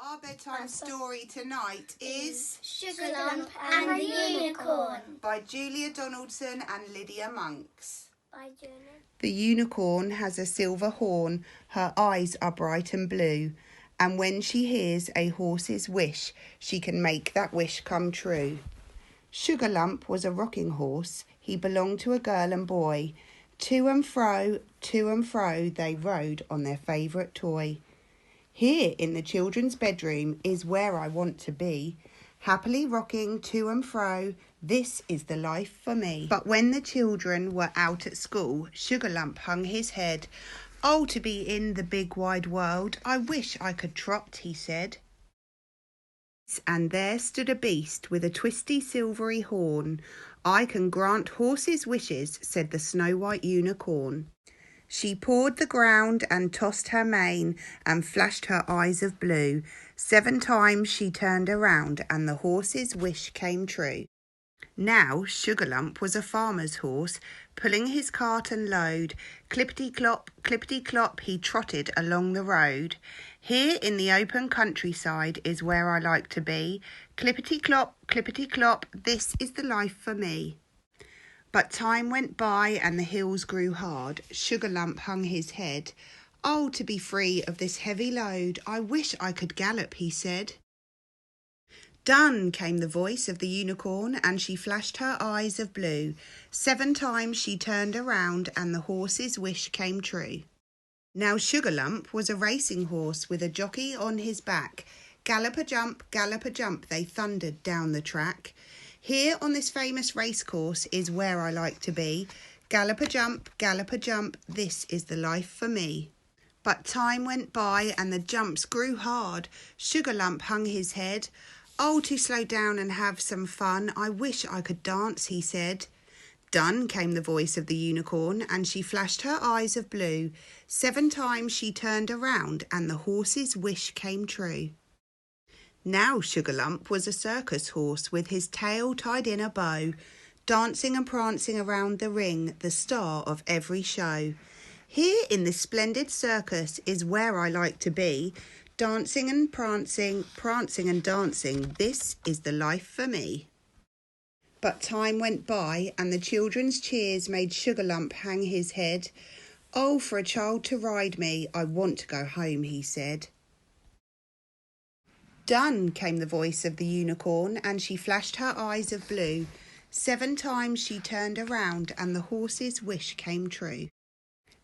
Our bedtime story tonight is Sugarlump and the Unicorn by Julia Donaldson and Lydia Monks. by Julia. The unicorn has a silver horn, her eyes are bright and blue, and when she hears a horse's wish, she can make that wish come true. Sugarlump was a rocking horse, he belonged to a girl and boy. To and fro, they rode on their favourite toy. Here in the children's bedroom is where I want to be. Happily rocking to and fro, this is the life for me. But when the children were out at school, Sugarlump hung his head. Oh, to be in the big wide world, I wish I could trot, he said. And there stood a beast with a twisty silvery horn. I can grant horses' wishes, said the snow-white unicorn. She pawed the ground and tossed her mane and flashed her eyes of blue. 7 times she turned around and the horse's wish came true. Now Sugarlump was a farmer's horse, pulling his cart and load. Clippity-clop, he trotted along the road. Here in the open countryside is where I like to be. Clippity-clop, this is the life for me. But time went by and the hills grew hard. Sugarlump hung his head. Oh, to be free of this heavy load, I wish I could gallop, he said. Done, came the voice of the unicorn, and she flashed her eyes of blue. 7 times she turned around and the horse's wish came true. Now Sugarlump was a racing horse with a jockey on his back. Gallop-a-jump, they thundered down the track. Here on this famous racecourse is where I like to be. Gallop-a-jump, this is the life for me. But time went by and the jumps grew hard. Sugarlump hung his head. Oh, to slow down and have some fun, I wish I could dance, he said. Done, came the voice of the unicorn, and she flashed her eyes of blue. 7 times she turned around and the horse's wish came true. Now Sugarlump was a circus horse with his tail tied in a bow, dancing and prancing around the ring, the star of every show. Here in this splendid circus is where I like to be. Dancing and prancing and dancing, this is the life for me. But time went by and the children's cheers made Sugarlump hang his head. Oh, for a child to ride me, I want to go home, he said. Done, came the voice of the unicorn, and she flashed her eyes of blue. 7 times she turned around and the horse's wish came true.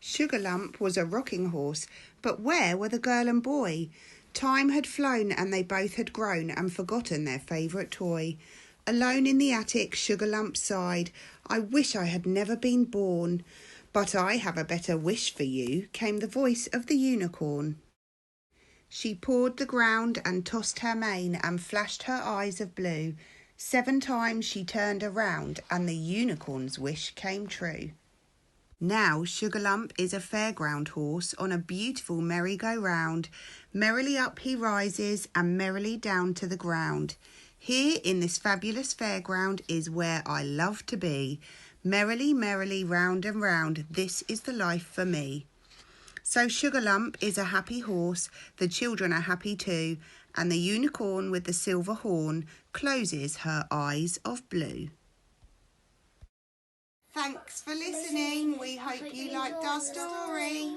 Sugarlump was a rocking horse, but where were the girl and boy? Time had flown and they both had grown and forgotten their favourite toy. Alone in the attic, Sugarlump sighed, I wish I had never been born. But I have a better wish for you, came the voice of the unicorn. She pawed the ground and tossed her mane and flashed her eyes of blue. 7 times she turned around and the unicorn's wish came true. Now Sugarlump is a fairground horse on a beautiful merry-go-round. Merrily up he rises and merrily down to the ground. Here in this fabulous fairground is where I love to be. Merrily, round and round, this is the life for me. So Sugarlump is a happy horse, the children are happy too, and the unicorn with the silver horn closes her eyes of blue. Thanks for listening. We hope you liked our story.